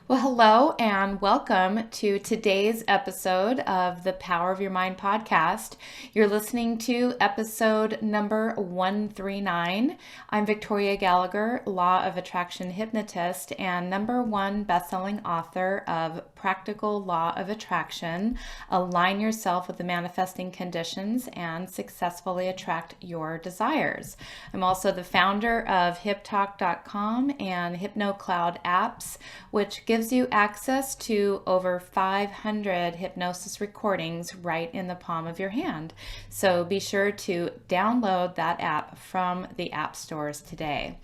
Well, hello and welcome to today's episode of the Power of Your Mind podcast. You're listening to episode number 139. I'm Victoria Gallagher, Law of Attraction hypnotist and number one best-selling author of Practical Law of Attraction. Align yourself with the manifesting conditions and successfully attract your desires. I'm also the founder of HipTalk.com and HypnoCloud apps, which gives you access to over 500 hypnosis recordings right in the palm of your hand. So be sure to download that app from the app stores today.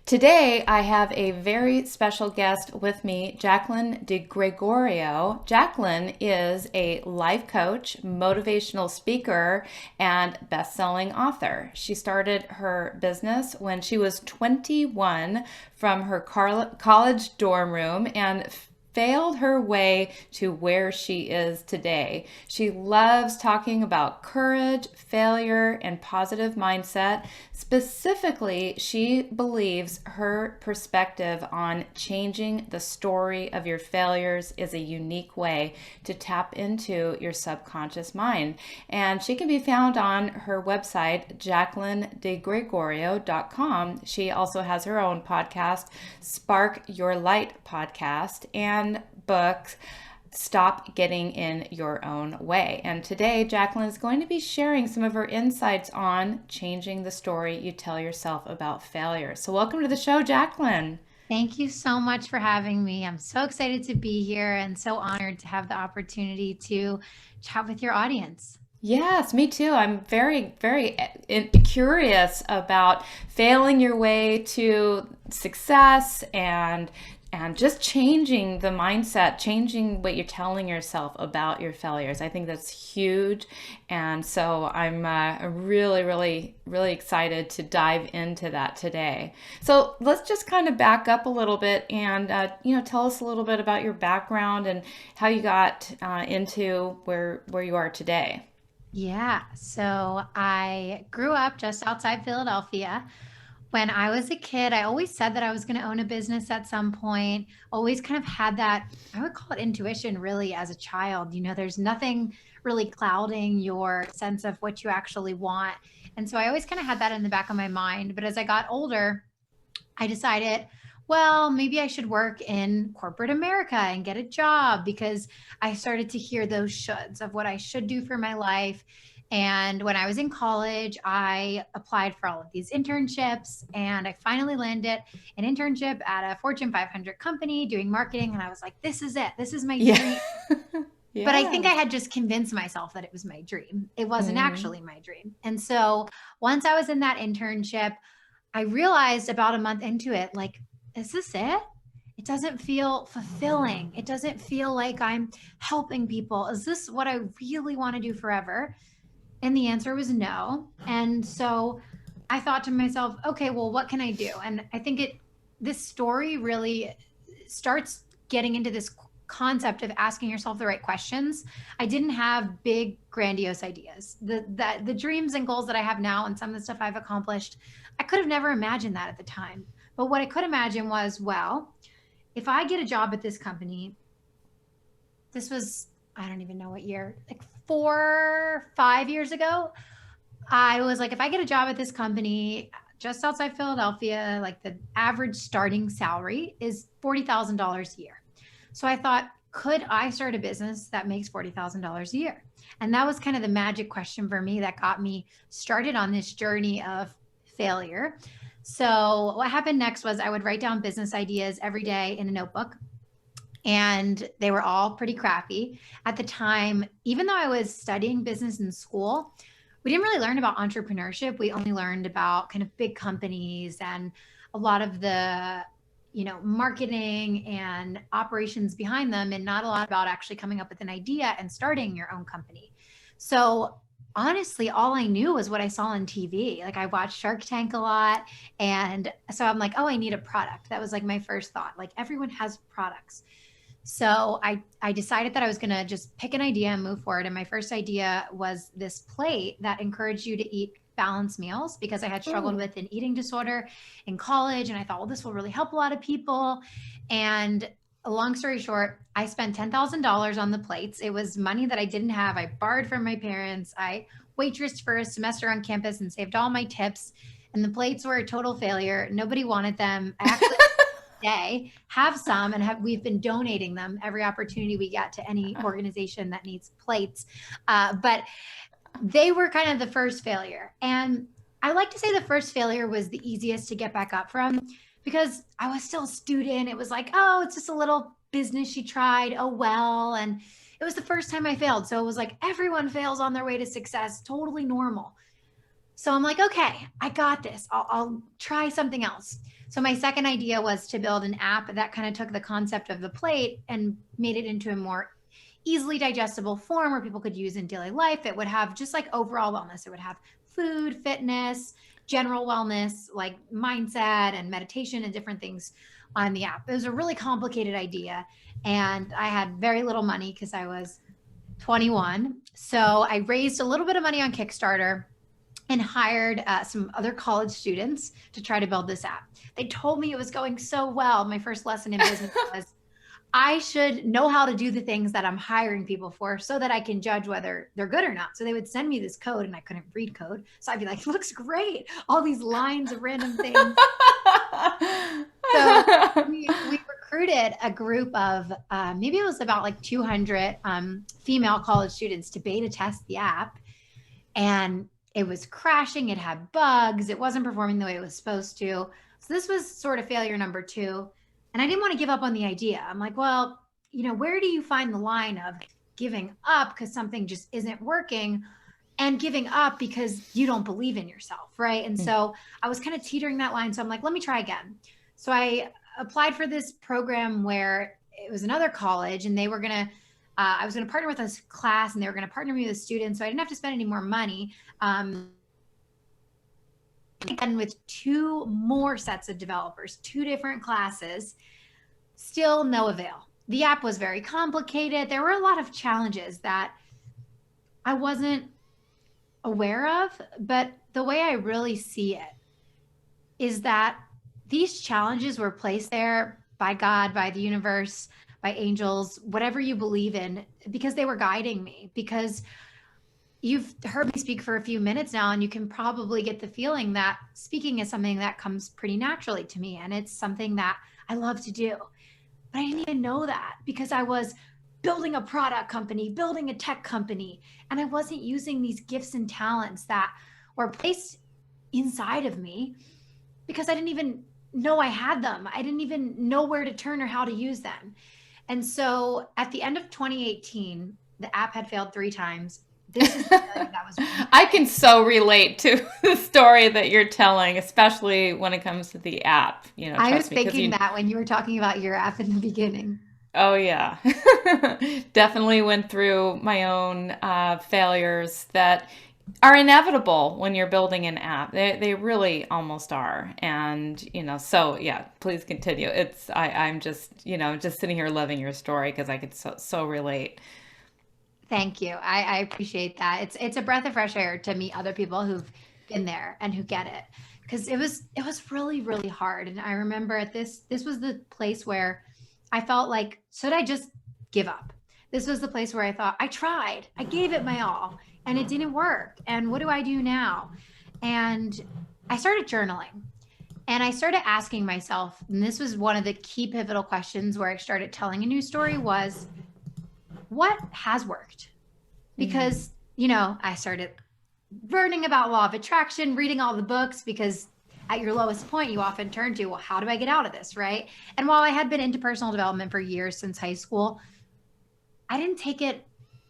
Today, I have a very special guest with me, Jaclyn DiGregorio. Jaclyn is a life coach, motivational speaker, and best-selling author. She started her business when she was 21 from her college dorm room and failed her way to where she is today. She loves talking about courage, failure, and positive mindset. Specifically, she believes her perspective on changing the story of your failures is a unique way to tap into your subconscious mind. And she can be found on her website, JaclynDiGregorio.com. She also has her own podcast, Spark Your Light podcast, and book, Stop Getting in Your Own Way. And today, Jaclyn is going to be sharing some of her insights on changing the story you tell yourself about failure. So welcome to the show, Jaclyn. Thank you so much for having me. I'm so excited to be here and so honored to have the opportunity to chat with your audience. Yes, me too. I'm very curious about failing your way to success and just changing the mindset, changing what you're telling yourself about your failures. I think that's huge. And so I'm really excited to dive into that today. So let's just kind of back up a little bit and, tell us a little bit about your background and how you got into where you are today. Yeah, so I grew up just outside Philadelphia. When I was a kid, I always said that I was going to own a business at some point. Always kind of had that, I would call it intuition really as a child. There's nothing really clouding your sense of what you actually want. And so I always kind of had that in the back of my mind. But as I got older, I decided, well, maybe I should work in corporate America and get a job because I started to hear those shoulds of what I should do for my life. And when I was in college, I applied for all of these internships and I finally landed an internship at a Fortune 500 company doing marketing. And I was like, this is it. This is my Yeah. dream. But I think I Yes. had just convinced myself that it was my dream. It wasn't Mhm. actually my dream. And so once I was in that internship, I realized about a month into it, like, is this it? It doesn't feel fulfilling. It doesn't feel like I'm helping people. Is this what I really want to do forever? And the answer was no. And so I thought to myself, okay, well, what can I do? And I think this story really starts getting into this concept of asking yourself the right questions. I didn't have big grandiose ideas. The dreams and goals that I have now and some of the stuff I've accomplished, I could have never imagined that at the time. But what I could imagine was, well, if I get a job at this company, this was, I don't even know what year, like 4, 5 years ago. I was like, if I get a job at this company just outside Philadelphia, like the average starting salary is $40,000 a year. So I thought, could I start a business that makes $40,000 a year? And that was kind of the magic question for me that got me started on this journey of failure. So what happened next was I would write down business ideas every day in a notebook, and they were all pretty crappy. At the time, even though I was studying business in school, we didn't really learn about entrepreneurship. We only learned about kind of big companies and a lot of the, marketing and operations behind them, and not a lot about actually coming up with an idea and starting your own company. So honestly, all I knew was what I saw on TV. Like I watched Shark Tank a lot. And so I'm like, oh, I need a product. That was like my first thought. Like everyone has products. So I decided that I was going to just pick an idea and move forward. And my first idea was this plate that encouraged you to eat balanced meals because I had struggled Ooh. with an eating disorder in college. And I thought, well, this will really help a lot of people. And a long story short, I spent $10,000 on the plates. It was money that I didn't have. I borrowed from my parents. I waitressed for a semester on campus and saved all my tips. And the plates were a total failure. Nobody wanted them. I actually today have some and we've been donating them every opportunity we get to any organization that needs plates. But they were kind of the first failure. And I like to say the first failure was the easiest to get back up from because I was still a student. It was like, oh, it's just a little business she tried. Oh, well. And it was the first time I failed. So it was like everyone fails on their way to success, totally normal. So I'm like, okay, I got this. I'll try something else. So my second idea was to build an app that kind of took the concept of the plate and made it into a more easily digestible form where people could use in daily life. It would have just like overall wellness. It would have food, fitness, general wellness, like mindset and meditation and different things on the app. It was a really complicated idea. And I had very little money because I was 21. So I raised a little bit of money on Kickstarter and hired some other college students to try to build this app. They told me it was going so well. My first lesson in business was I should know how to do the things that I'm hiring people for so that I can judge whether they're good or not. So they would send me this code and I couldn't read code. So I'd be like, looks great. All these lines of random things. So we recruited a group of maybe it was about like 200 female college students to beta test the app. And it was crashing. It had bugs. It wasn't performing the way it was supposed to. So this was sort of failure number 2. And I didn't want to give up on the idea. I'm like, well, where do you find the line of giving up because something just isn't working and giving up because you don't believe in yourself, right? And so I was kind of teetering that line. So I'm like, let me try again. So I applied for this program where it was another college and they were going to I was going to partner with a class and they were going to partner me with students. So I didn't have to spend any more money. And with 2 more sets of developers, 2 different classes, still no avail. The app was very complicated. There were a lot of challenges that I wasn't aware of, but the way I really see it is that these challenges were placed there by God, by the universe, by angels, whatever you believe in, because they were guiding me. Because you've heard me speak for a few minutes now, and you can probably get the feeling that speaking is something that comes pretty naturally to me. And it's something that I love to do. But I didn't even know that because I was building a product company, building a tech company, and I wasn't using these gifts and talents that were placed inside of me because I didn't even know I had them. I didn't even know where to turn or how to use them. And so at the end of 2018, the app had failed 3 times. This is the failure that was I can so relate to the story that you're telling, especially when it comes to the app. I was thinking that when you were talking about your app in the beginning. Oh, yeah. Definitely went through my own failures that are inevitable when you're building an app. They really almost are. And, so yeah, please continue. I'm just, just sitting here loving your story because I could so relate. Thank you. I appreciate that. It's a breath of fresh air to meet other people who've been there and who get it. Because it was really, really hard. And I remember this was the place where I felt like, should I just give up? This was the place where I thought, I tried, I gave it my all, and it didn't work. And what do I do now? And I started journaling. And I started asking myself, and this was one of the key pivotal questions where I started telling a new story was, what has worked? Because, I started learning about law of attraction, reading all the books, because at your lowest point, you often turn to, well, how do I get out of this, right? And while I had been into personal development for years since high school, I didn't take it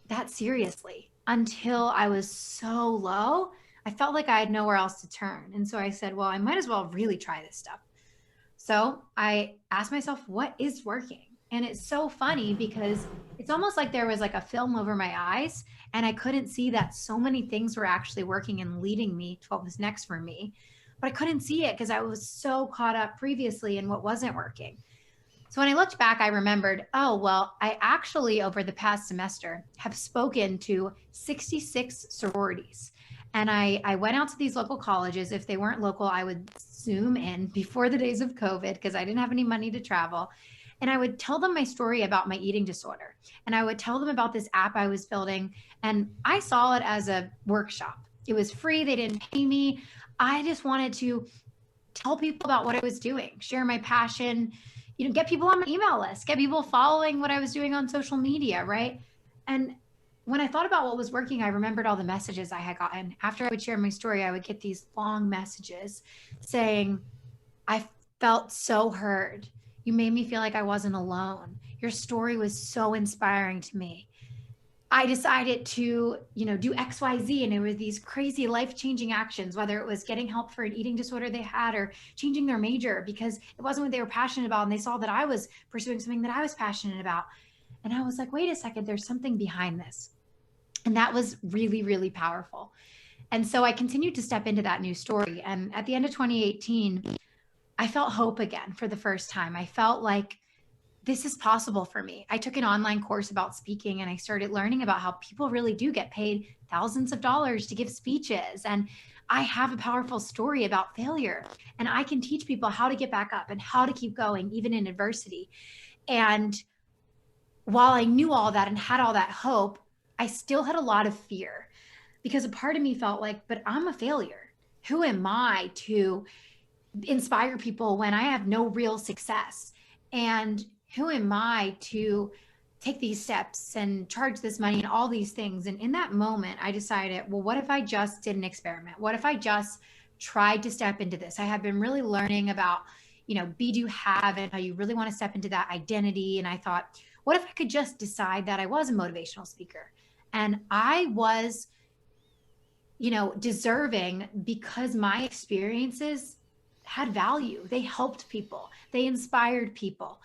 that seriously until I was so low. I felt like I had nowhere else to turn. And so I said, well, I might as well really try this stuff. So I asked myself, what is working? And it's so funny because it's almost like there was like a film over my eyes and I couldn't see that so many things were actually working and leading me to what was next for me. But I couldn't see it because I was so caught up previously in what wasn't working. So when I looked back, I remembered, oh, well, I actually over the past semester have spoken to 66 sororities. And I went out to these local colleges. If they weren't local, I would Zoom in before the days of COVID because I didn't have any money to travel. And I would tell them my story about my eating disorder. And I would tell them about this app I was building. And I saw it as a workshop. It was free. They didn't pay me. I just wanted to tell people about what I was doing, share my passion, get people on my email list, get people following what I was doing on social media, right? And when I thought about what was working, I remembered all the messages I had gotten. After I would share my story, I would get these long messages saying, I felt so heard. You made me feel like I wasn't alone. Your story was so inspiring to me. I decided to, do XYZ, and it was these crazy life-changing actions, whether it was getting help for an eating disorder they had or changing their major because it wasn't what they were passionate about. And they saw that I was pursuing something that I was passionate about. And I was like, wait a second, there's something behind this. And that was really, really powerful. And so I continued to step into that new story. And at the end of 2018, I felt hope again for the first time. I felt like this is possible for me. I took an online course about speaking and I started learning about how people really do get paid thousands of dollars to give speeches. And I have a powerful story about failure, and I can teach people how to get back up and how to keep going, even in adversity. And while I knew all that and had all that hope, I still had a lot of fear because a part of me felt like, but I'm a failure. Who am I to inspire people when I have no real success? And who am I to take these steps and charge this money and all these things? And in that moment, I decided, well, what if I just did an experiment? What if I just tried to step into this? I have been really learning about, be, do, have, and how you really want to step into that identity. And I thought, what if I could just decide that I was a motivational speaker and I was, deserving because my experiences had value. They helped people. They inspired people.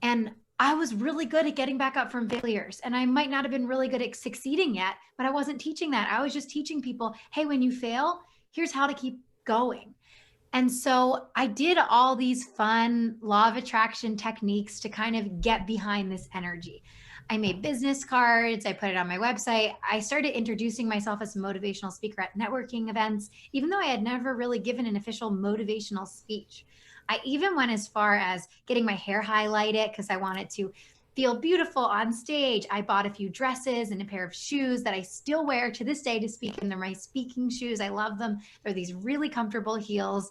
And I was really good at getting back up from failures. And I might not have been really good at succeeding yet, but I wasn't teaching that. I was just teaching people, hey, when you fail, here's how to keep going. And so I did all these fun law of attraction techniques to kind of get behind this energy. I made business cards. I put it on my website. I started introducing myself as a motivational speaker at networking events, even though I had never really given an official motivational speech. I even went as far as getting my hair highlighted because I wanted to feel beautiful on stage. I bought a few dresses and a pair of shoes that I still wear to this day to speak in. They're my speaking shoes. I love them. They're these really comfortable heels.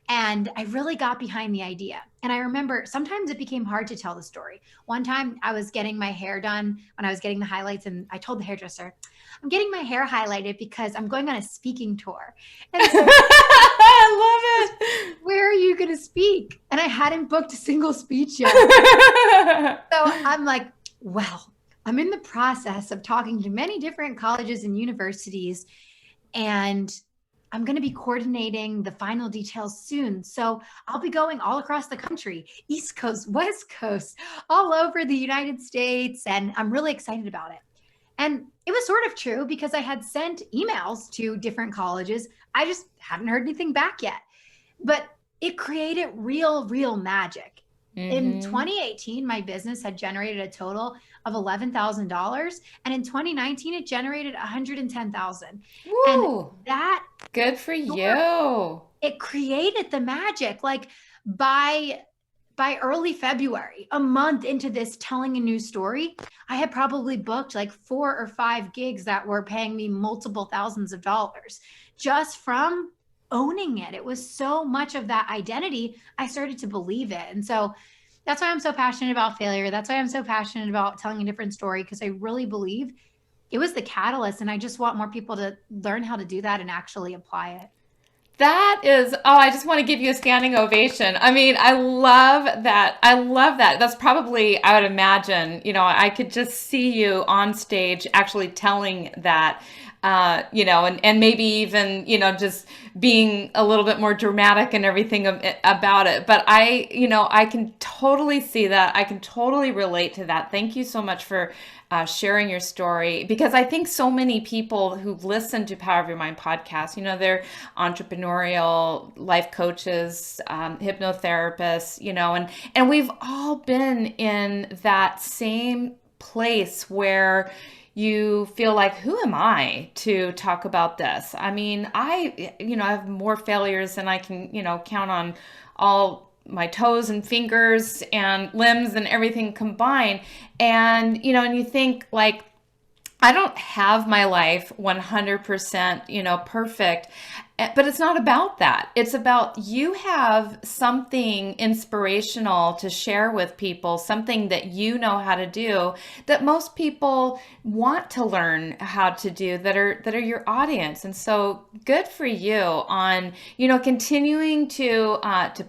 And I really got behind the idea. And I remember sometimes it became hard to tell the story. One time I was getting my hair done when I was getting the highlights, and I told the hairdresser, I'm getting my hair highlighted because I'm going on a speaking tour. And so I love it. Where are you going to speak? And I hadn't booked a single speech yet. So I'm like, well, I'm in the process of talking to many different colleges and universities, and I'm going to be coordinating the final details soon. So I'll be going all across the country, East Coast, West Coast, all over the United States. And I'm really excited about it. And it was sort of true because I had sent emails to different colleges. I just hadn't heard anything back yet. But it created real magic. In 2018, my business had generated a total of $11,000. And in 2019, it generated $110,000. And that good for you. It created the magic. Like by early February, a month into this telling a new story, I had probably booked like 4 or 5 gigs that were paying me multiple thousands of dollars just from owning it. It was so much of that identity. I started to believe it. And so that's why I'm so passionate about failure. That's why I'm so passionate about telling a different story, because I really believe it was the catalyst. And I just want more people to learn how to do that and actually apply it. That is, I just want to give you a standing ovation. I mean, I love that. I love that. That's probably, I would imagine, I could just see you on stage actually telling that, and maybe even, just being a little bit more dramatic and everything about it. But I can totally see that. I can totally relate to that. Thank you so much for sharing your story, because I think so many people who've listened to Power of Your Mind podcast, they're entrepreneurial life coaches, hypnotherapists, and we've all been in that same place where you feel like, who am I to talk about this? I mean, I have more failures than I can, count on all my toes and fingers and limbs and everything combined. And, and you think like, I don't have my life 100%, perfect. But it's not about that. It's about you have something inspirational to share with people, something that you know how to do that most people want to learn how to do that are your audience. And so good for you on, continuing to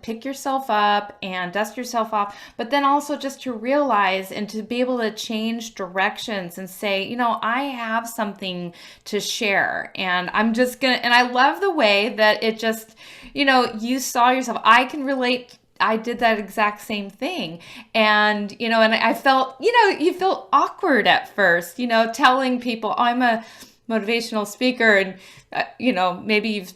pick yourself up and dust yourself off, but then also just to realize and to be able to change directions and say, I have something to share, and I'm just gonna, and I love the way that it just, you saw yourself. I can relate. I did that exact same thing. And, and I felt, you felt awkward at first, telling people, oh, I'm a motivational speaker. And, maybe you've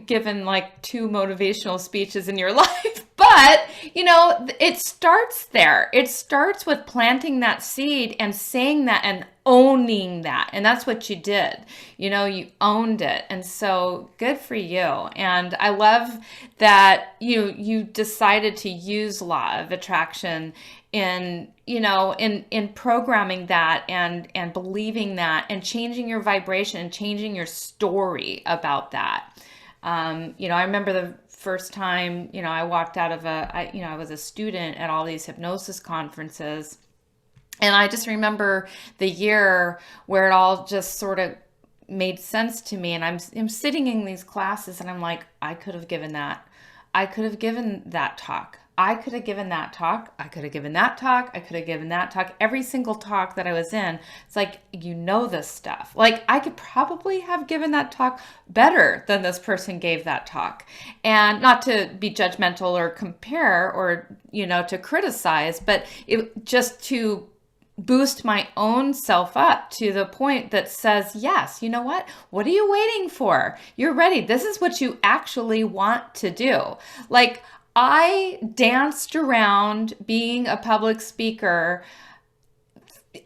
given like 2 motivational speeches in your life. But, it starts there. It starts with planting that seed and saying that and owning that. And that's what you did. You owned it. And so good for you. And I love that you decided to use law of attraction in in programming that and believing that and changing your vibration and changing your story about that. I remember the first time, I walked out of I was a student at all these hypnosis conferences. And I just remember the year where it all just sort of made sense to me. And I'm sitting in these classes and I'm like, I could have given that. I could have given that talk. I could have given that talk. I could have given that talk. I could have given that talk. Every single talk that I was in, it's like, this stuff. Like, I could probably have given that talk better than this person gave that talk. And not to be judgmental or compare or, to criticize, but it just to boost my own self up to the point that says, yes, you know what are you waiting for? You're ready. This is what you actually want to do. Like, I danced around being a public speaker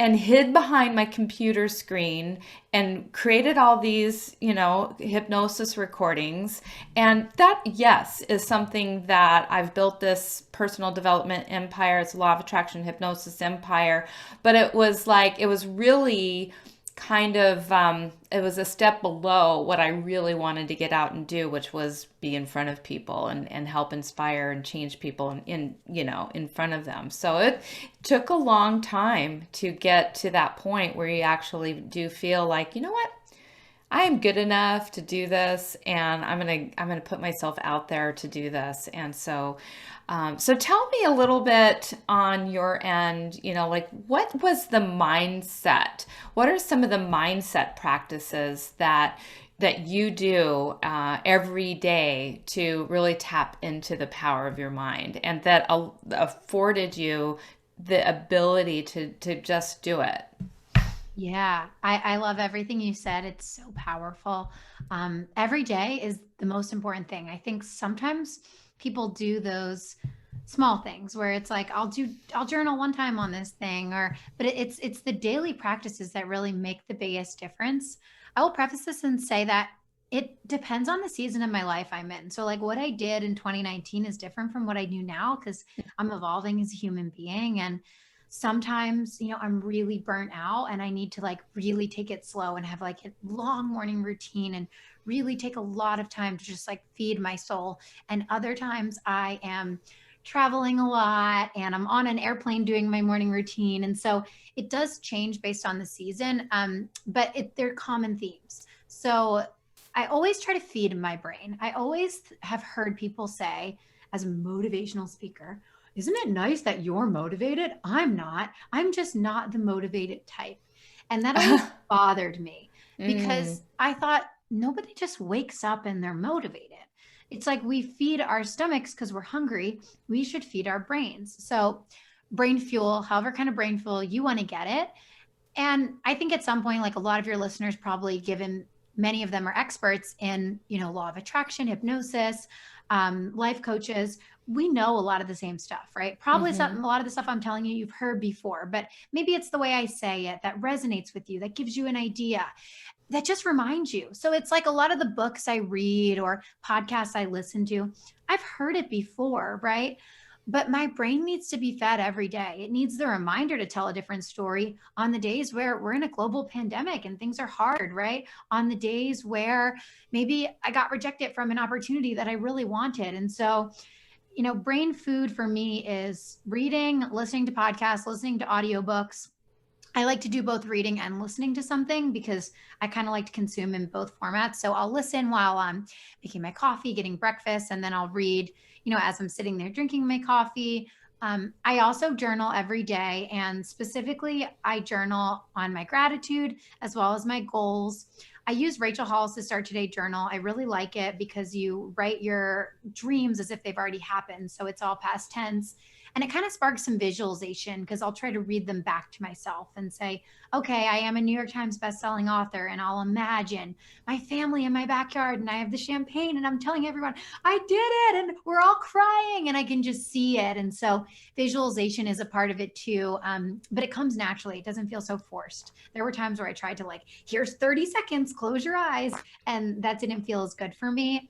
and hid behind my computer screen and created all these, hypnosis recordings. And that, yes, is something that I've built this personal development empire. It's law of attraction hypnosis empire. But it was really kind of, it was a step below what I really wanted to get out and do, which was be in front of people and help inspire and change people in front of them. So it took a long time to get to that point where you actually do feel like, I am good enough to do this, and I'm gonna put myself out there to do this. And so, so tell me a little bit on your end. Like, what was the mindset? What are some of the mindset practices that you do every day to really tap into the power of your mind, and that afforded you the ability to just do it? Yeah, I love everything you said. It's so powerful. Every day is the most important thing. I think sometimes people do those small things where it's like, I'll journal one time on this thing, but it's the daily practices that really make the biggest difference. I will preface this and say that it depends on the season of my life I'm in. So like what I did in 2019 is different from what I do now because I'm evolving as a human being. And sometimes, I'm really burnt out and I need to like really take it slow and have like a long morning routine and really take a lot of time to just like feed my soul. And other times I am traveling a lot and I'm on an airplane doing my morning routine. And so it does change based on the season. But they're common themes. So I always try to feed my brain. I always have heard people say, as a motivational speaker, isn't it nice that you're motivated? I'm not. I'm just not the motivated type. And that always bothered me because I thought nobody just wakes up and they're motivated. It's like we feed our stomachs because we're hungry. We should feed our brains. So brain fuel, however kind of brain fuel you want to get it. And I think at some point, like a lot of your listeners probably, given many of them are experts in, law of attraction, hypnosis, life coaches, we know a lot of the same stuff, right? Probably a lot of the stuff I'm telling you, you've heard before, but maybe it's the way I say it that resonates with you, that gives you an idea. that just reminds you. So it's like a lot of the books I read or podcasts I listen to, I've heard it before, right? But my brain needs to be fed every day. It needs the reminder to tell a different story on the days where we're in a global pandemic and things are hard, right? On the days where maybe I got rejected from an opportunity that I really wanted. And so, brain food for me is reading, listening to podcasts, listening to audiobooks. I like to do both reading and listening to something because I kind of like to consume in both formats. So I'll listen while I'm making my coffee, getting breakfast, and then I'll read, as I'm sitting there drinking my coffee. I also journal every day, and specifically, I journal on my gratitude as well as my goals. I use Rachel Hall's to Start Today journal. I really like it because you write your dreams as if they've already happened. So it's all past tense. And it kind of sparks some visualization because I'll try to read them back to myself and say, okay, I am a New York Times bestselling author, and I'll imagine my family in my backyard, and I have the champagne, and I'm telling everyone, I did it, and we're all crying, and I can just see it. And so visualization is a part of it too, but it comes naturally. It doesn't feel so forced. There were times where I tried to here's 30 seconds, close your eyes, and that didn't feel as good for me.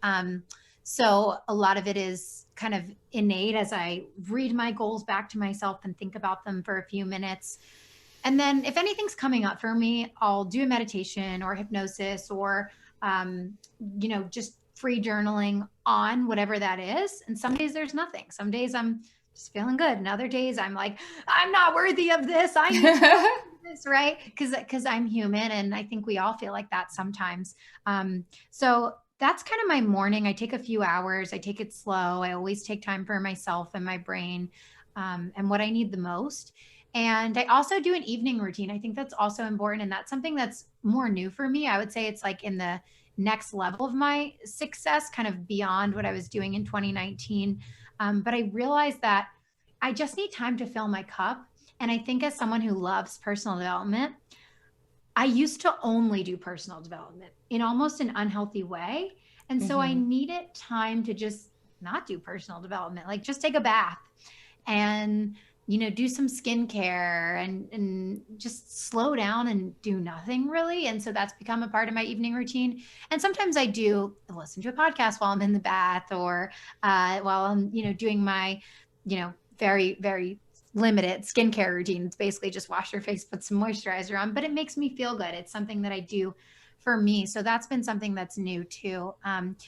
So a lot of it is kind of innate as I read my goals back to myself and think about them for a few minutes. And then if anything's coming up for me, I'll do a meditation or hypnosis or, just free journaling on whatever that is. And some days there's nothing. Some days I'm just feeling good. And other days I'm like, I'm not worthy of this. I need to do this, right? Because I'm human. And I think we all feel like that sometimes. So that's kind of my morning. I take a few hours. I take it slow. I always take time for myself and my brain, and what I need the most. And I also do an evening routine. I think that's also important. And that's something that's more new for me. I would say it's like in the next level of my success, kind of beyond what I was doing in 2019. But I realized that I just need time to fill my cup. And I think as someone who loves personal development, I used to only do personal development in almost an unhealthy way. And so I needed time to just not do personal development, like just take a bath and, do some skincare and just slow down and do nothing really. And so that's become a part of my evening routine. And sometimes I do listen to a podcast while I'm in the bath or while I'm, doing my, very, very limited skincare routine. It's basically just wash your face, put some moisturizer on, but it makes me feel good. It's something that I do for me. So that's been something that's new too.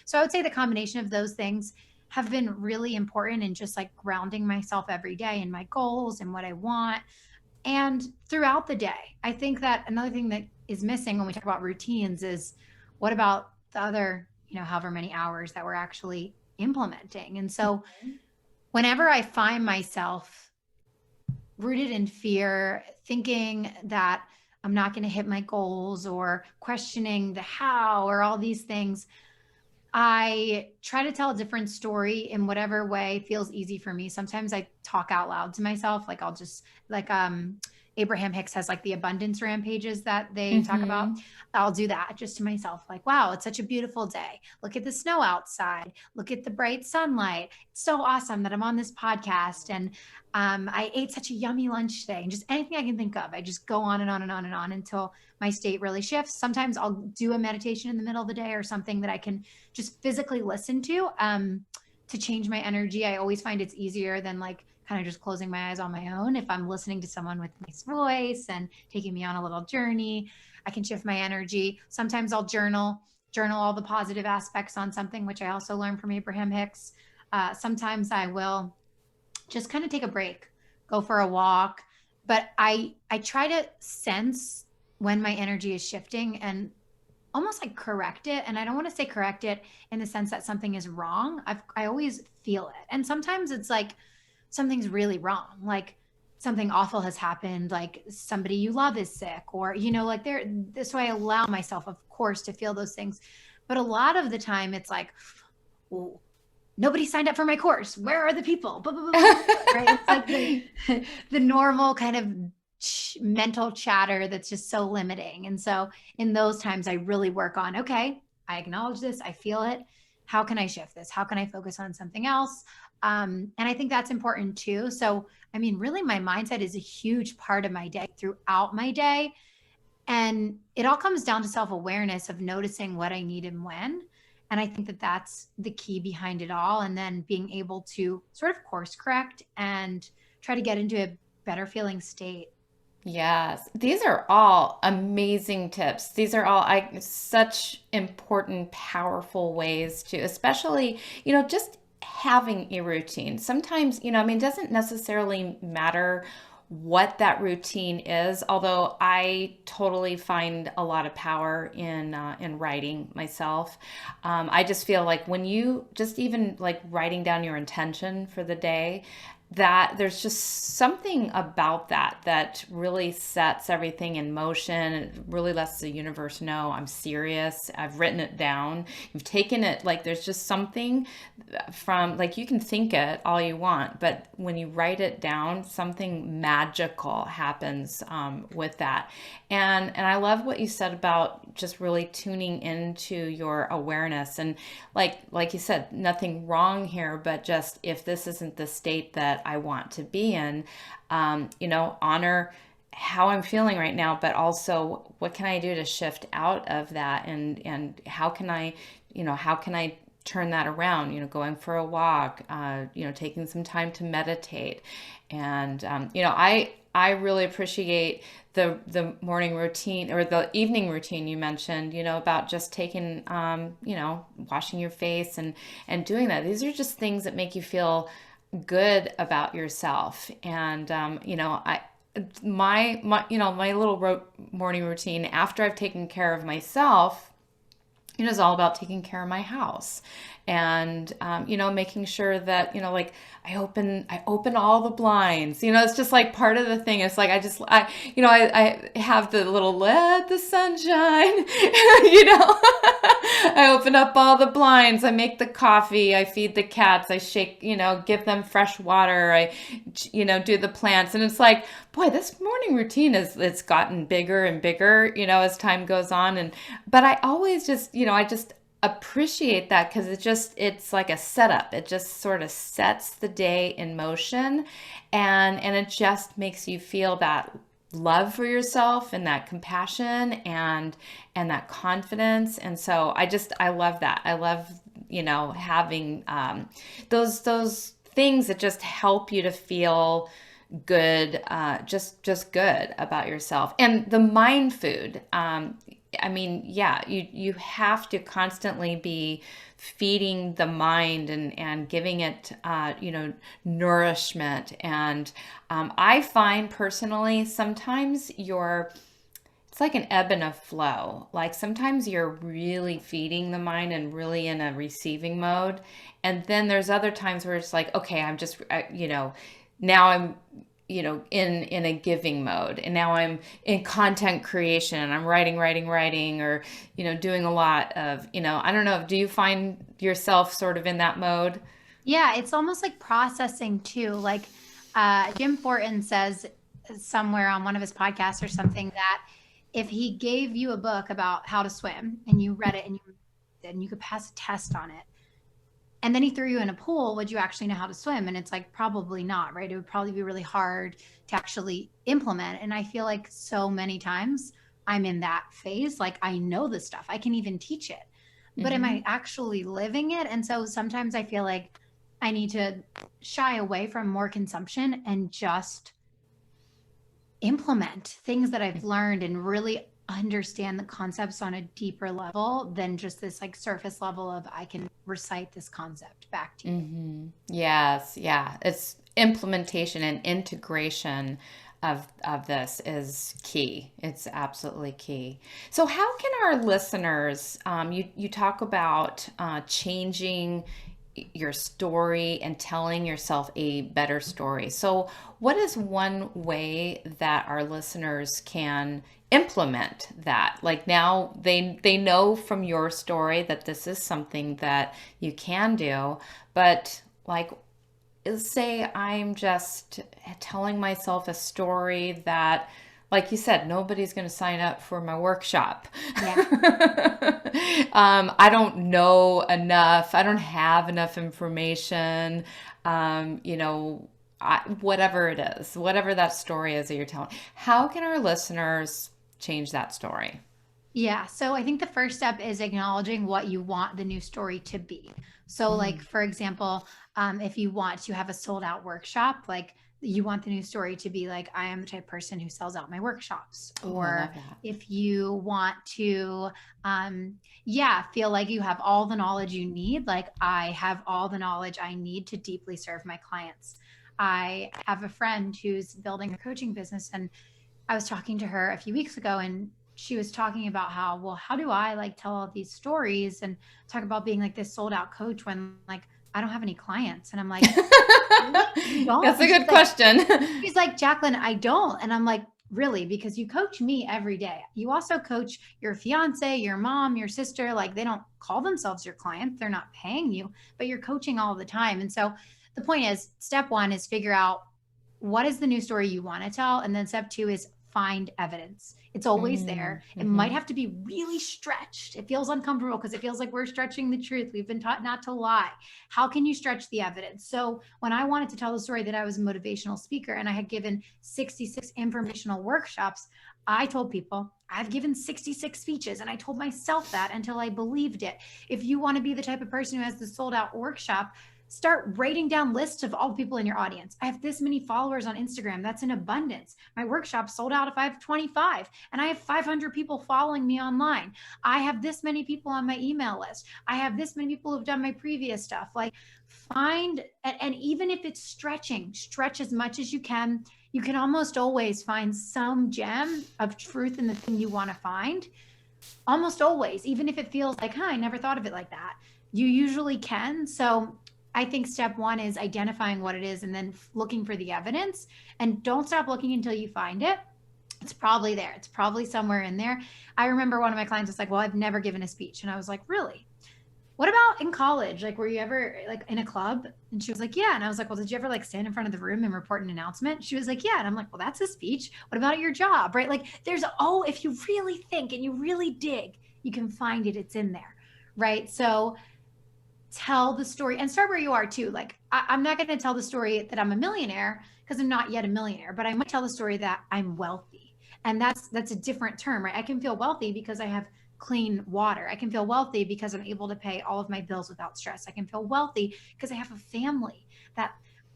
So I would say the combination of those things have been really important in just like grounding myself every day in my goals and what I want. And throughout the day, I think that another thing that is missing when we talk about routines is what about the other, however many hours that we're actually implementing. And so whenever I find myself rooted in fear, thinking that I'm not going to hit my goals or questioning the how or all these things, I try to tell a different story in whatever way feels easy for me. Sometimes I talk out loud to myself. Like I'll just Abraham Hicks has like the abundance rampages that they talk about. I'll do that just to myself. Like, wow, it's such a beautiful day. Look at the snow outside. Look at the bright sunlight. It's so awesome that I'm on this podcast. And I ate such a yummy lunch today. And just anything I can think of. I just go on and on and on and on until my state really shifts. Sometimes I'll do a meditation in the middle of the day or something that I can just physically listen to change my energy. I always find it's easier than like kind of just closing my eyes on my own. If I'm listening to someone with a nice voice and taking me on a little journey, I can shift my energy. Sometimes I'll journal all the positive aspects on something, which I also learned from Abraham Hicks. Sometimes I will just kind of take a break, go for a walk. But I try to sense when my energy is shifting and almost like correct it. And I don't want to say correct it in the sense that something is wrong. I always feel it. And sometimes it's like something's really wrong. Like something awful has happened. Like somebody you love is sick or, like so I allow myself, of course, to feel those things. But a lot of the time it's like, well, nobody signed up for my course. Where are the people? Blah, blah, blah, blah. Right? It's like the normal kind of mental chatter that's just so limiting. And so in those times, I really work on, okay, I acknowledge this. I feel it. How can I shift this? How can I focus on something else? And I think that's important too. So, I mean, really my mindset is a huge part of my day throughout my day. And it all comes down to self-awareness of noticing what I need and when. And I think that that's the key behind it all. And then being able to sort of course correct and try to get into a better feeling state. Yes, these are all amazing tips. These are all such important, powerful ways to, especially, just having a routine. Sometimes, I mean, it doesn't necessarily matter what that routine is, although I totally find a lot of power in writing myself. I just feel like when you just even like writing down your intention for the day, that there's just something about that really sets everything in motion. It really lets the universe know I'm serious. I've written it down. You've taken it, like there's just something from, like, you can think it all you want, but when you write it down, something magical happens with that. And I love what you said about just really tuning into your awareness. And like you said, nothing wrong here, but just if this isn't the state that I want to be in, honor how I'm feeling right now, but also what can I do to shift out of that, and how can I turn that around, going for a walk, taking some time to meditate. And I really appreciate the morning routine or the evening routine you mentioned, about just taking, washing your face and doing that. These are just things that make you feel good about yourself. And, my little morning routine after I've taken care of myself, is all about taking care of my house and, making sure that, like I open all the blinds, it's just like part of the thing. It's like, I have the little let the sun shine, I open up all the blinds, I make the coffee, I feed the cats, I shake, give them fresh water, I, do the plants. And it's like, boy, this morning routine it's gotten bigger and bigger, as time goes on. But I always just, I just appreciate that because it's like a setup. It just sort of sets the day in motion, and it just makes you feel that love for yourself and that compassion and that confidence. And so I love that. I love, having those things that just help you to feel good, just good about yourself. And the mind food, I mean, yeah, you have to constantly be feeding the mind and giving it, nourishment. And I find personally, sometimes it's like an ebb and a flow. Like sometimes you're really feeding the mind and really in a receiving mode. And then there's other times where it's like, okay, I'm just, now I'm, in a giving mode, and now I'm in content creation and I'm writing, or, doing a lot of, I don't know, do you find yourself sort of in that mode? Yeah, it's almost like processing too. Like Jim Fortin says somewhere on one of his podcasts or something that if he gave you a book about how to swim and you read it and you could pass a test on it, and then he threw you in a pool, would you actually know how to swim? And it's like, probably not, right? It would probably be really hard to actually implement. And I feel like so many times I'm in that phase. Like I know this stuff, I can even teach it, but am Mm-hmm. I actually living it? And so sometimes I feel like I need to shy away from more consumption and just implement things that I've learned and really understand the concepts on a deeper level than just this like surface level of I can recite this concept back to you. Mm-hmm. Yes, yeah. It's implementation and integration of this is key. It's absolutely key. So, how can our listeners? You talk about changing your story and telling yourself a better story. So, what is one way that our listeners can implement that? Like now they know from your story that this is something that you can do, but like say I'm just telling myself a story that, like you said, nobody's going to sign up for my workshop. Yeah. I don't know enough. I don't have enough information. Whatever it is, whatever that story is that you're telling, how can our listeners change that story? Yeah. So I think the first step is acknowledging what you want the new story to be. So, like, Mm. for example, if you want to have a sold out workshop, like, you want the new story to be like, I am the type of person who sells out my workshops. Oh, I Or love that. if you want to, yeah, feel like you have all the knowledge you need, like, I have all the knowledge I need to deeply serve my clients. I have a friend who's building a coaching business, and I was talking to her a few weeks ago, and she was talking about how, well, how do I like tell all these stories and talk about being like this sold out coach when like I don't have any clients? And I'm like, really? You don't? That's a And good question. she's like, Jaclyn, I don't. And I'm like, really? Because you coach me every day. You also coach your fiance, your mom, your sister. Like, they don't call themselves your clients. They're not paying you, but you're coaching all the time. And so the point is, step one is figure out what is the new story you want to tell. And then step two is find evidence. It's always there. It might Mm-hmm. have to be really stretched. It feels uncomfortable because it feels like we're stretching the truth. We've been taught not to lie. How can you stretch the evidence? So when I wanted to tell the story that I was a motivational speaker and I had given 66 informational workshops, I told people I've given 66 speeches, and I told myself that until I believed it. If you want to be the type of person who has the sold out workshop, start writing down lists of all the people in your audience. I have this many followers on Instagram. That's in abundance. My workshop sold out if I have 25, and I have 500 people following me online. I have this many people on my email list. I have this many people who've done my previous stuff. Like, find, and even if it's stretching, stretch as much as you can. You can almost always find some gem of truth in the thing you want to find. Almost always, even if it feels like, I never thought of it like that. You usually can. So I think step one is identifying what it is and then looking for the evidence. And don't stop looking until you find it. It's probably there. It's probably somewhere in there. I remember one of my clients was like, well, I've never given a speech. And I was like, really? What about in college? Like, were you ever like in a club? And she was like, yeah. And I was like, well, did you ever like stand in front of the room and report an announcement? She was like, yeah. And I'm like, well, that's a speech. What about your job? Right? Like, there's, oh, if you really think and you really dig, you can find it. It's in there. Right? So tell the story and start where you are too. Like, I'm not going to tell the story that I'm a millionaire because I'm not yet a millionaire, but I might tell the story that I'm wealthy. And that's a different term, right? I can feel wealthy because I have clean water. I can feel wealthy because I'm able to pay all of my bills without stress. I can feel wealthy because I have a family that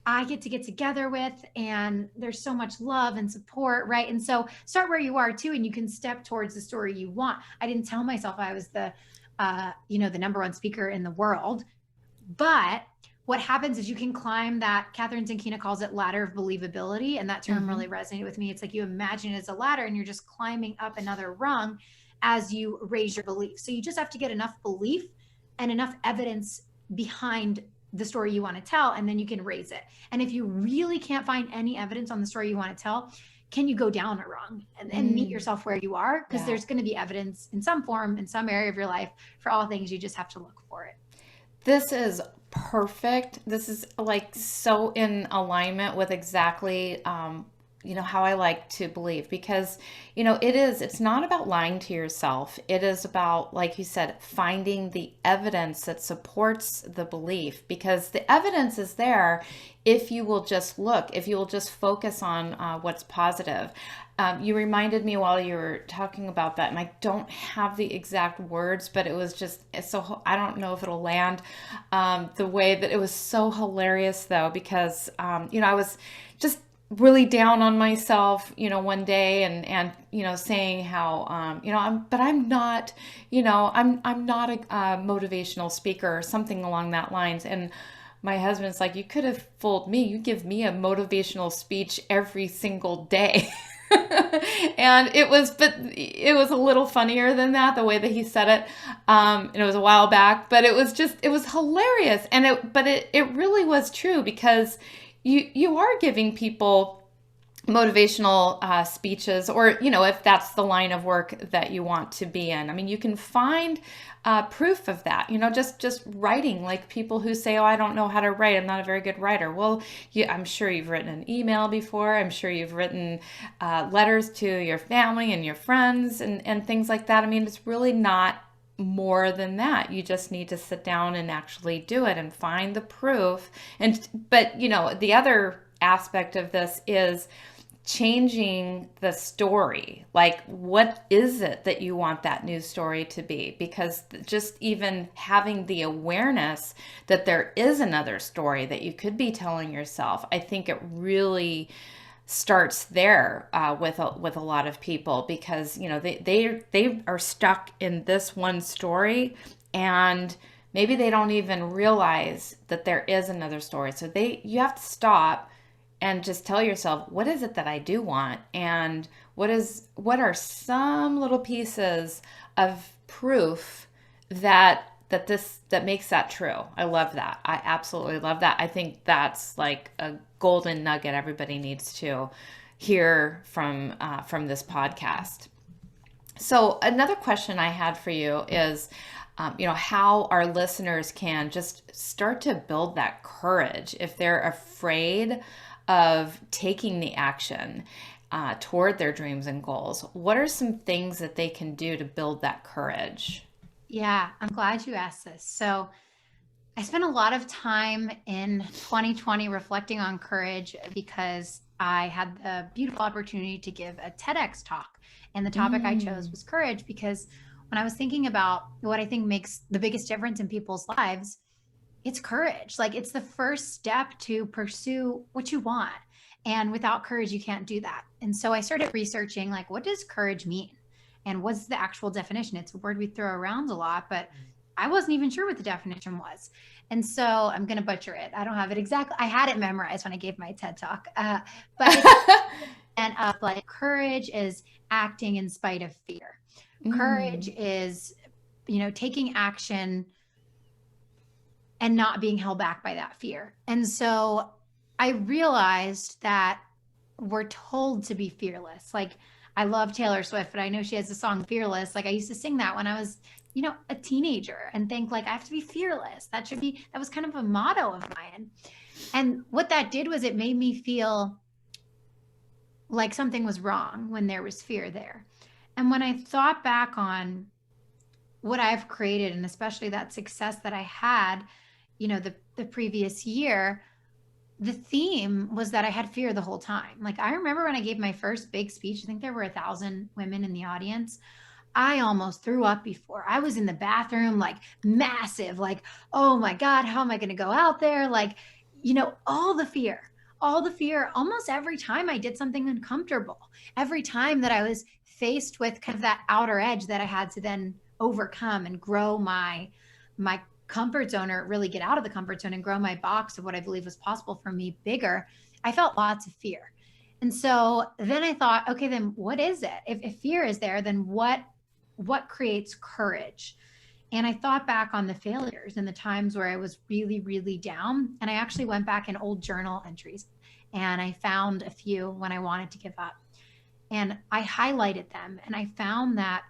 I get to get together with, and there's so much love and support, right? And so start where you are too, and you can step towards the story you want. I didn't tell myself I was the the number one speaker in the world. But what happens is you can climb that. Catherine Zankina calls it ladder of believability. And that term Mm-hmm. really resonated with me. It's like you imagine it as a ladder and you're just climbing up another rung as you raise your belief. So you just have to get enough belief and enough evidence behind the story you want to tell, and then you can raise it. And if you really can't find any evidence on the story you want to tell, can you go down a rung and meet yourself where you are? Because Yeah. there's going to be evidence in some form, in some area of your life for all things. You just have to look for it. This is perfect. This is like so in alignment with exactly, how I like to believe, because, it's not about lying to yourself. It is about, like you said, finding the evidence that supports the belief, because the evidence is there if you will just look, if you will just focus on what's positive. You reminded me while you were talking about that, and I don't have the exact words, but it was just so, I don't know if it'll land the way that it was so hilarious though, because, I was just really down on myself, one day, and saying how, I'm not, I'm not a motivational speaker or something along that lines. And my husband's like, you could have fooled me. You give me a motivational speech every single day. And it was a little funnier than that, the way that he said it. And it was a while back, but it was hilarious. And it really was true, because you are giving people motivational speeches, or if that's the line of work that you want to be in. I mean, you can find proof of that, just writing. Like, people who say, oh, I don't know how to write, I'm not a very good writer. Well, I'm sure you've written an email before. I'm sure you've written letters to your family and your friends, and things like that. I mean, it's really not more than that. You just need to sit down and actually do it and find the proof. But the other aspect of this is changing the story. Like, what is it that you want that new story to be? Because just even having the awareness that there is another story that you could be telling yourself, I think it really starts there with a lot of people, because they are stuck in this one story, and maybe they don't even realize that there is another story. So you have to stop and just tell yourself, what is it that I do want, and what are some little pieces of proof that makes that true. I love that. I absolutely love that. I think that's like a golden nugget everybody needs to hear from this podcast. So another question I had for you is, how our listeners can just start to build that courage if they're afraid of taking the action toward their dreams and goals. What are some things that they can do to build that courage? Yeah, I'm glad you asked this. So I spent a lot of time in 2020 reflecting on courage because I had the beautiful opportunity to give a TEDx talk. And the topic I chose Mm. was courage because when I was thinking about what I think makes the biggest difference in people's lives, it's courage. Like it's the first step to pursue what you want. And without courage, you can't do that. And so I started researching, like, what does courage mean? And what's the actual definition? It's a word we throw around a lot, but I wasn't even sure what the definition was. And so I'm going to butcher it. I don't have it exactly. I had it memorized when I gave my TED talk. But it's and of like courage is acting in spite of fear. Courage Mm. is, taking action and not being held back by that fear. And so I realized that we're told to be fearless. Like I love Taylor Swift, but I know she has a song Fearless. Like I used to sing that when I was, a teenager and think like I have to be fearless. That was kind of a motto of mine. And what that did was it made me feel like something was wrong when there was fear there. And when I thought back on what I've created and especially that success that I had, the previous year, the theme was that I had fear the whole time. Like I remember when I gave my first big speech, I think there were 1,000 women in the audience. I almost threw up before. I was in the bathroom, like massive, like, oh my God, how am I going to go out there? Like, all the fear, almost every time I did something uncomfortable, every time that I was faced with kind of that outer edge that I had to then overcome and grow my comfort zone, or really get out of the comfort zone and grow my box of what I believe was possible for me bigger, I felt lots of fear. And so then I thought, okay, then what is it? If fear is there, then what creates courage? And I thought back on the failures and the times where I was really, really down. And I actually went back in old journal entries and I found a few when I wanted to give up. And I highlighted them and I found that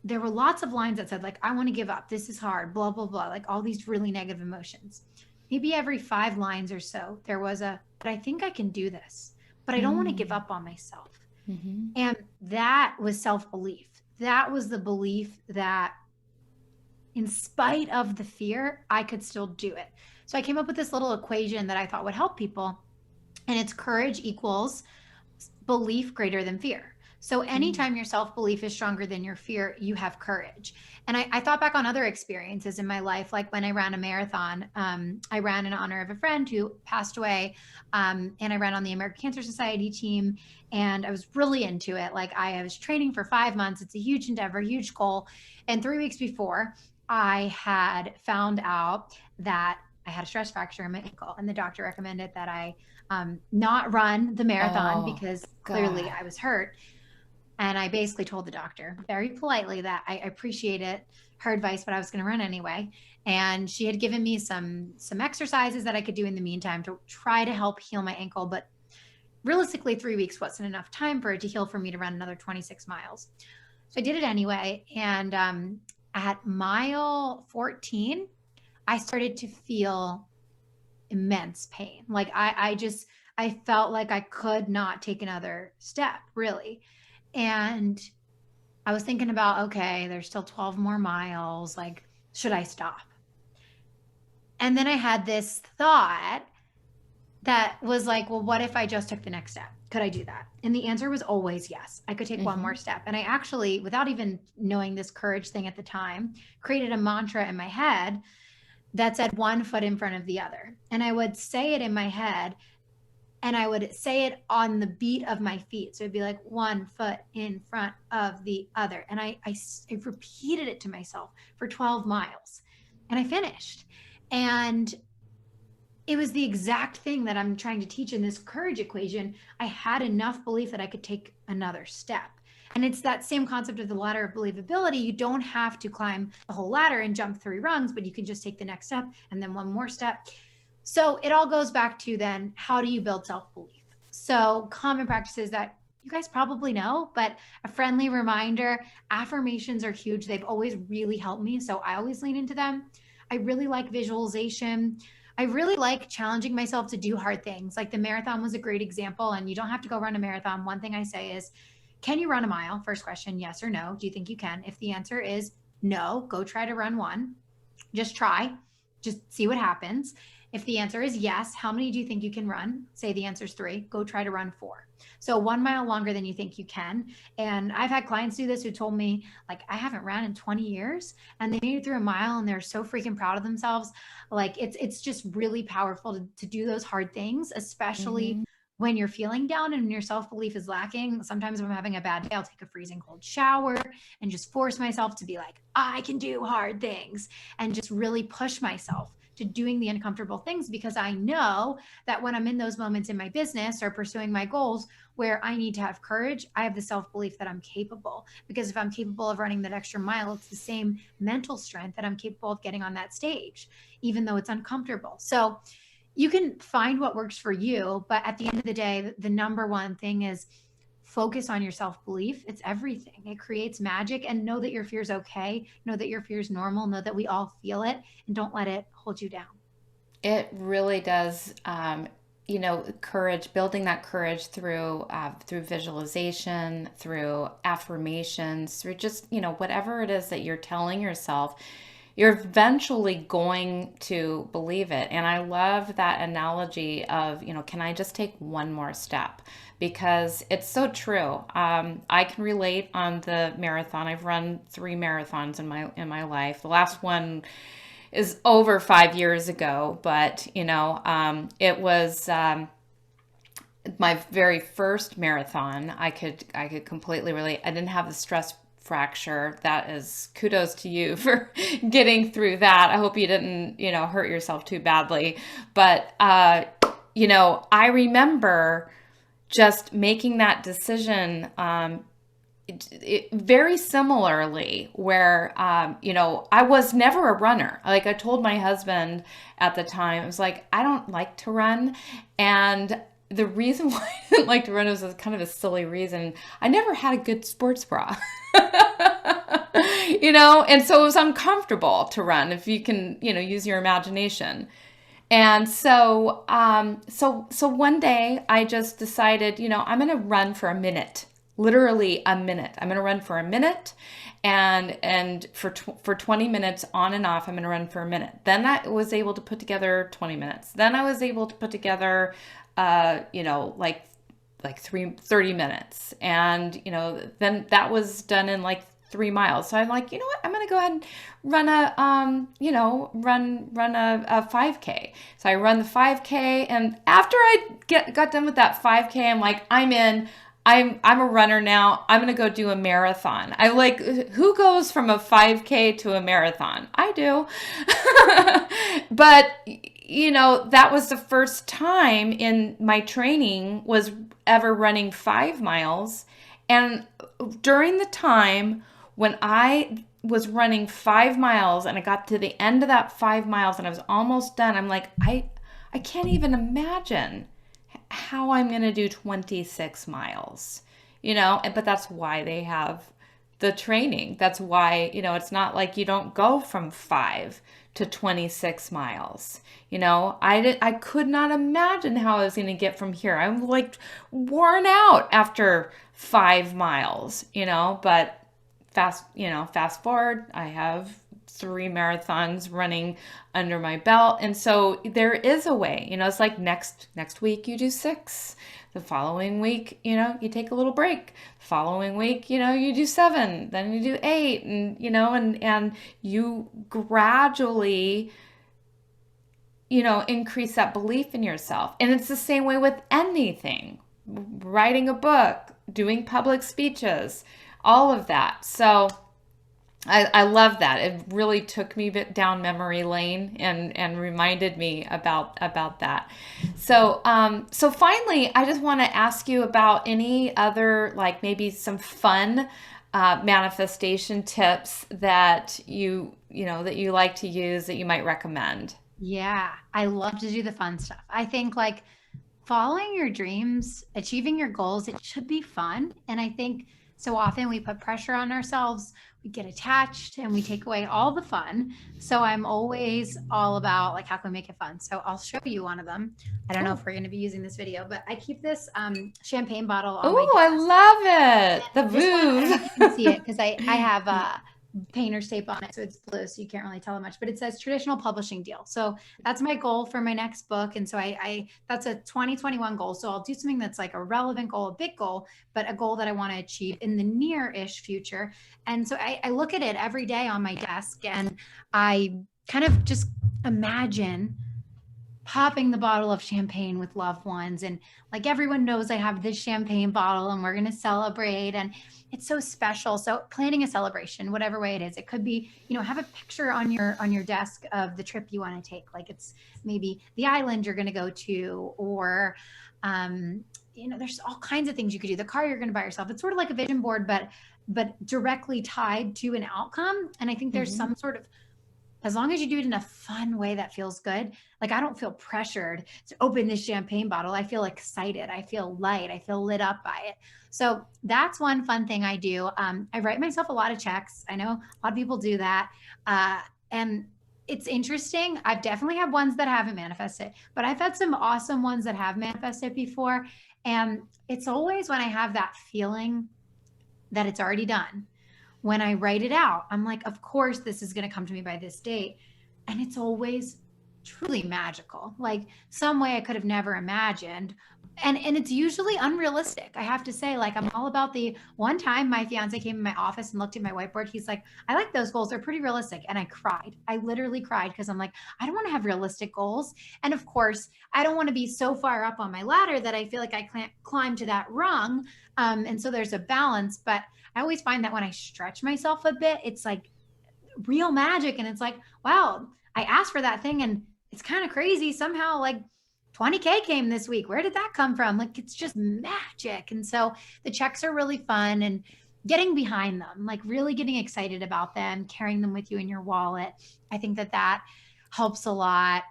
there were lots of lines that said, like, I want to give up. This is hard, blah, blah, blah, like all these really negative emotions. Maybe every 5 lines or so, there was but I think I can do this, but I don't want to give Mm. up on myself. Mm-hmm. And that was self belief. That was the belief that in spite of the fear, I could still do it. So I came up with this little equation that I thought would help people. And it's courage equals belief greater than fear. So Mm. anytime your self belief is stronger than your fear, you have courage. And I thought back on other experiences in my life, like when I ran a marathon. I ran in honor of a friend who passed away, and I ran on the American Cancer Society team, and I was really into it. Like I was training for 5 months. It's a huge endeavor, huge goal. And 3 weeks before, I had found out that I had a stress fracture in my ankle, and the doctor recommended that I not run the marathon Oh, because clearly God. I was hurt. And I basically told the doctor very politely that I appreciated her advice, but I was going to run anyway. And she had given me some exercises that I could do in the meantime to try to help heal my ankle. But realistically, 3 weeks wasn't enough time for it to heal for me to run another 26 miles. So I did it anyway. And at mile 14, I started to feel immense pain. Like I felt like I could not take another step, really. And I was thinking about, okay, there's still 12 more miles. Like, should I stop? And then I had this thought that was like, well, what if I just took the next step? Could I do that? And the answer was always yes. I could take one more step. And I actually, without even knowing this courage thing at the time, created a mantra in my head that said one foot in front of the other. And I would say it in my head, and I would say it on the beat of my feet. So it'd be like one foot in front of the other. And I repeated it to myself for 12 miles and I finished. And it was the exact thing that I'm trying to teach in this courage equation. I had enough belief that I could take another step. And it's that same concept of the ladder of believability. You don't have to climb the whole ladder and jump 3 rungs, but you can just take the next step and then one more step. So it all goes back to then, how do you build self-belief? So common practices that you guys probably know, but a friendly reminder, affirmations are huge. They've always really helped me. So I always lean into them. I really like visualization. I really like challenging myself to do hard things. Like the marathon was a great example, and you don't have to go run a marathon. One thing I say is, can you run a mile? First question, yes or no. Do you think you can? If the answer is no, go try to run one. Just try, just see what happens. If the answer is yes, how many do you think you can run? Say the answer is 3, go try to run 4. So 1 mile longer than you think you can. And I've had clients do this who told me, like, I haven't ran in 20 years and they made it through a mile and they're so freaking proud of themselves. Like it's just really powerful to do those hard things, especially when you're feeling down and your self-belief is lacking. Sometimes if I'm having a bad day, I'll take a freezing cold shower and just force myself to be like, I can do hard things, and just really push myself to doing the uncomfortable things, because I know that when I'm in those moments in my business or pursuing my goals where I need to have courage, I have the self-belief that I'm capable. Because if I'm capable of running that extra mile, it's the same mental strength that I'm capable of getting on that stage, even though it's uncomfortable. So you can find what works for you, but at the end of the day, the number one thing is focus on your self-belief. It's everything. It creates magic. And know that your fear is okay. Know that your fear is normal. Know that we all feel it, and don't let it hold you down. It really does. Courage, building that courage through visualization, through affirmations, through just, whatever it is that you're telling yourself, you're eventually going to believe it. And I love that analogy of, can I just take one more step? Because it's so true. I can relate on the marathon. I've run 3 marathons in my life. The last one is over 5 years ago, but it was my very first marathon. I could completely relate. I didn't have the stress fracture. That is kudos to you for getting through that. I hope you didn't, hurt yourself too badly. But I remember just making that decision very similarly, where I was never a runner. Like I told my husband at the time, I was like, I don't like to run. And the reason why I didn't like to run was kind of a silly reason. I never had a good sports bra. And so it was uncomfortable to run, if you can, use your imagination. And so one day I just decided, I'm going to run for a minute, literally a minute. I'm going to run for a minute, and for 20 minutes on and off, I'm going to run for a minute. Then I was able to put together 20 minutes. Then I was able to put together, like 30 minutes. And, then that was done in like 3 miles. So I'm like, you know what? I'm going to go ahead and run a 5K. So I run the 5K, and after I got done with that 5K, I'm like, I'm in. I'm a runner now. I'm going to go do a marathon. I like, who goes from a 5K to a marathon? I do. But that was the first time in my training was ever running 5 miles. And during the time when I was running 5 miles and I got to the end of that 5 miles and I was almost done, I'm like, I can't even imagine how I'm going to do 26 miles, but that's why they have the training. That's why, it's not like you don't go from 5 to 26 miles. I could not imagine how I was going to get from here. I'm like worn out after 5 miles, but fast forward, I have 3 marathons running under my belt. And so there is a way, it's like next week you do 6. The following week, you take a little break. The following week, you do 7, then you do 8, and you gradually increase that belief in yourself. And it's the same way with anything, writing a book, doing public speeches, all of that. So I love that. It really took me down memory lane and reminded me about that. So so finally, I just want to ask you about any other, like maybe some fun manifestation tips that that you like to use that you might recommend. Yeah, I love to do the fun stuff. I think like following your dreams, achieving your goals, it should be fun. And I think so often we put pressure on ourselves, we get attached and we take away all the fun. So I'm always all about like, how can we make it fun? So I'll show you one of them. I don't know if we're going to be using this video, but I keep this champagne bottle on my Oh, I love it. The this one, I don't know if you booze. can see it because I have painter's tape on it, so it's blue, so you can't really tell it much, but it says traditional publishing deal. So that's my goal for my next book. And so I that's a 2021 goal. So I'll do something that's like a relevant goal, a big goal, but a goal that I want to achieve in the near-ish future. And so I look at it every day on my desk and I kind of just imagine popping the bottle of champagne with loved ones. And like everyone knows I have this champagne bottle and we're going to celebrate. And it's so special. So planning a celebration, whatever way it is, it could be, have a picture on your desk of the trip you want to take. Like it's maybe the island you're going to go to, or, there's all kinds of things you could do. The car you're going to buy yourself. It's sort of like a vision board, but directly tied to an outcome. And I think there's some sort of, as long as you do it in a fun way that feels good, like I don't feel pressured to open this champagne bottle. I feel excited. I feel light. I feel lit up by it. So that's one fun thing I do. I write myself a lot of checks. I know a lot of people do that. And it's interesting. I've definitely had ones that haven't manifested, but I've had some awesome ones that have manifested before. And it's always when I have that feeling that it's already done. When I write it out, I'm like, of course, this is going to come to me by this date. And it's always truly magical, like some way I could have never imagined. And it's usually unrealistic. I have to say, like, I'm all about the one time my fiance came in my office and looked at my whiteboard. He's like, I like those goals. They're pretty realistic. And I cried. I literally cried because I'm like, I don't want to have realistic goals. And of course, I don't want to be so far up on my ladder that I feel like I can't climb to that rung. And so there's a balance. But I always find that when I stretch myself a bit, it's like real magic. And it's like, wow, I asked for that thing and it's kind of crazy. Somehow like 20K came this week. Where did that come from? Like, it's just magic. And so the checks are really fun and getting behind them, like really getting excited about them, carrying them with you in your wallet. I think that helps a lot.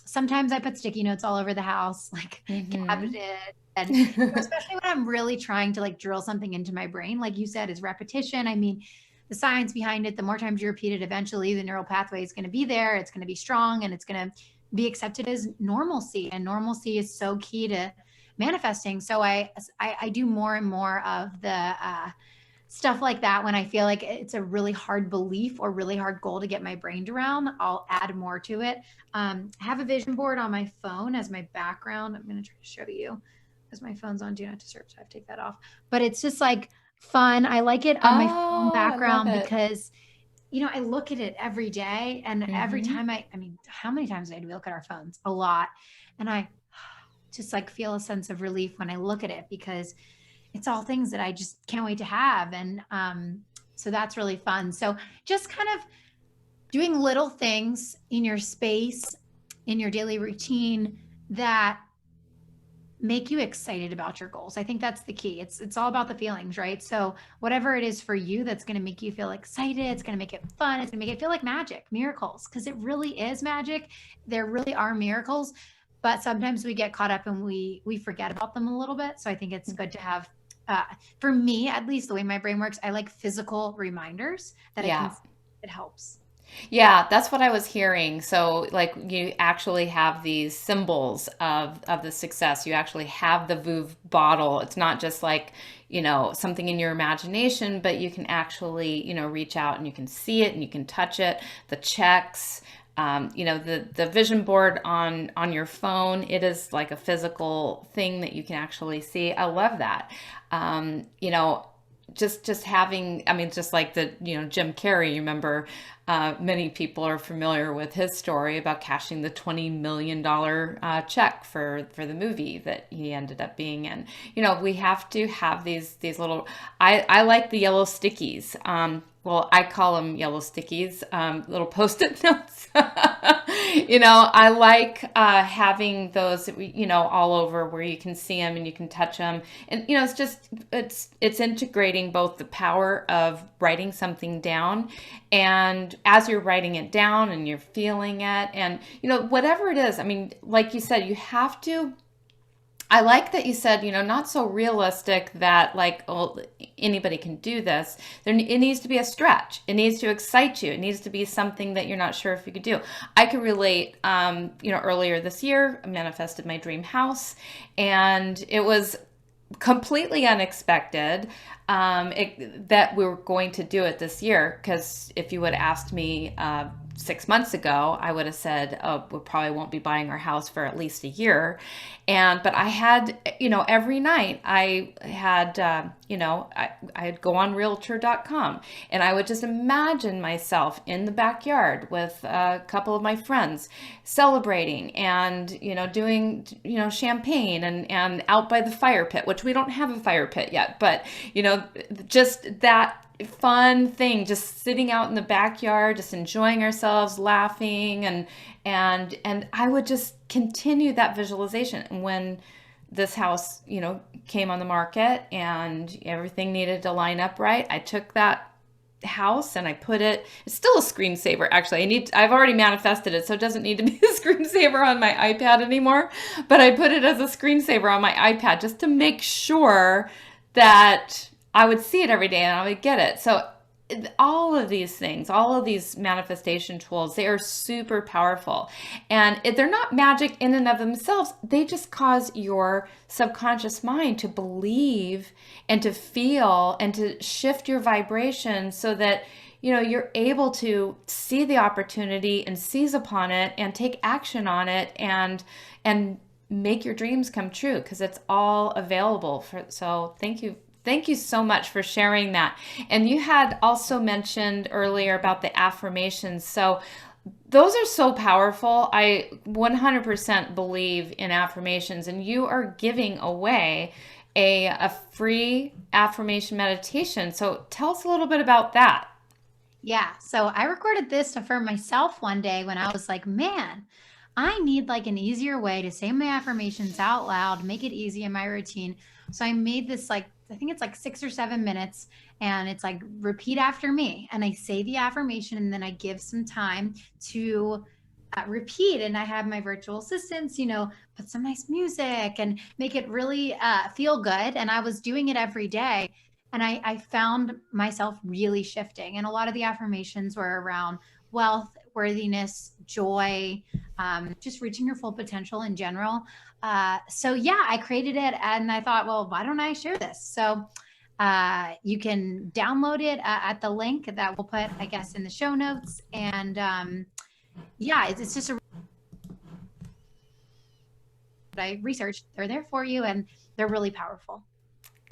Sometimes I put sticky notes all over the house, like cabinet. And especially when I'm really trying to like drill something into my brain, like you said, is repetition. I mean, the science behind it, the more times you repeat it, eventually the neural pathway is going to be there. It's going to be strong and it's going to be accepted as normalcy. And normalcy is so key to manifesting. So I do more and more of the stuff like that. When I feel like it's a really hard belief or really hard goal to get my brain around, I'll add more to it. I have a vision board on my phone as my background. I'm going to try to show you because my phone's on do not disturb, so I have to take that off. But it's just like fun. I like it on my phone background because I look at it every day and every time I mean, how many times do we look at our phones? A lot. And I just like feel a sense of relief when I look at it because it's all things that I just can't wait to have. And so that's really fun. So just kind of doing little things in your space, in your daily routine that make you excited about your goals. I think that's the key. It's all about the feelings, right? So whatever it is for you that's going to make you feel excited, it's going to make it fun, it's going to make it feel like magic, miracles, because it really is magic. There really are miracles, but sometimes we get caught up and we forget about them a little bit. So I think it's good to have, for me, at least the way my brain works, I like physical reminders that it helps. Yeah, that's what I was hearing. So, like, you actually have these symbols of the success. You actually have the Vouv bottle. It's not just like, something in your imagination, but you can actually, reach out and you can see it and you can touch it. The checks, the vision board on your phone. It is like a physical thing that you can actually see. I love that. Just having, I mean, just like the, Jim Carrey, you remember, many people are familiar with his story about cashing the $20 million check for the movie that he ended up being in. We have to have these little, I like the yellow stickies. Well, I call them yellow stickies, little post-it notes. I like having those, all over where you can see them and you can touch them. And, it's integrating both the power of writing something down, and as you're writing it down and you're feeling it, and, whatever it is, I mean, like you said, you have to. I like that you said, not so realistic that like, oh, anybody can do this. It needs to be a stretch. It needs to excite you. It needs to be something that you're not sure if you could do. I could relate, earlier this year, I manifested my dream house, and it was completely unexpected, that we were going to do it this year. Because if you would have asked me 6 months ago, I would have said, "Oh, we probably won't be buying our house for at least a year." But I had, every night I had, I'd go on Realtor.com, and I would just imagine myself in the backyard with a couple of my friends celebrating, and, doing, champagne, and out by the fire pit, which we don't have a fire pit yet, but, just that fun thing, just sitting out in the backyard, just enjoying ourselves, laughing, and I would just continue that visualization. And when this house, came on the market and everything needed to line up right, I took that house and I put it's still a screensaver. Actually, I've already manifested it, so it doesn't need to be a screensaver on my iPad anymore, but I put it as a screensaver on my iPad just to make sure that I would see it every day and I would get it. So all of these things, all of these manifestation tools, they are super powerful. And they're not magic in and of themselves. They just cause your subconscious mind to believe and to feel and to shift your vibration so that, you're able to see the opportunity and seize upon it and take action on it, and make your dreams come true, because it's all available. So thank you. Thank you so much for sharing that. And you had also mentioned earlier about the affirmations. So those are so powerful. I 100% believe in affirmations, and you are giving away a free affirmation meditation. So tell us a little bit about that. Yeah. So I recorded this to affirm myself one day when I was like, man, I need like an easier way to say my affirmations out loud, make it easy in my routine. So I made this, like, I think it's like 6 or 7 minutes, and it's like repeat after me. And I say the affirmation, and then I give some time to repeat. And I have my virtual assistants, put some nice music and make it really feel good. And I was doing it every day. And I found myself really shifting. And a lot of the affirmations were around wealth, worthiness, joy, just reaching your full potential in general. So yeah, I created it, and I thought, well, why don't I share this? So you can download it at the link that we'll put, I guess, in the show notes. And yeah, it's just I researched. They're there for you, and they're really powerful.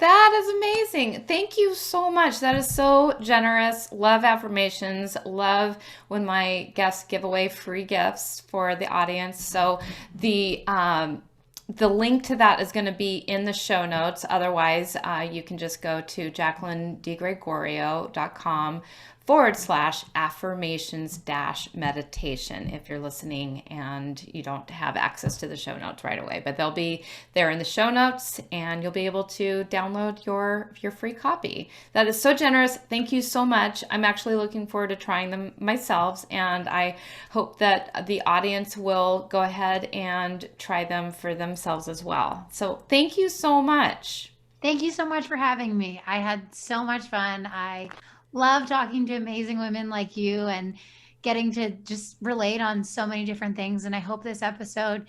That is amazing. Thank you so much. That is so generous. Love affirmations. Love when my guests give away free gifts for the audience. So the link to that is going to be in the show notes. Otherwise, you can just go to jaclyndigregorio.com/affirmations meditation if you're listening and you don't have access to the show notes right away. But they'll be there in the show notes, and you'll be able to download your free copy. That is so generous. Thank you so much. I'm actually looking forward to trying them myself, and I hope that the audience will go ahead and try them for themselves as well. So thank you so much. Thank you so much for having me. I had so much fun. I love talking to amazing women like you, and getting to just relate on so many different things. And I hope this episode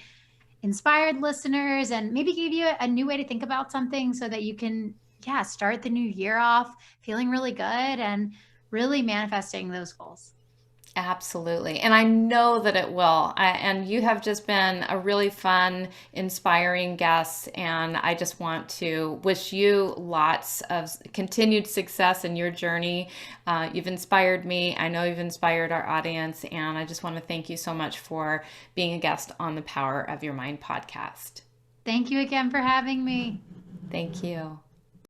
inspired listeners and maybe gave you a new way to think about something so that you can, yeah, start the new year off feeling really good and really manifesting those goals. Absolutely. And I know that it will. And you have just been a really fun, inspiring guest. And I just want to wish you lots of continued success in your journey. You've inspired me. I know you've inspired our audience. And I just want to thank you so much for being a guest on the Power of Your Mind podcast. Thank you again for having me. Thank you.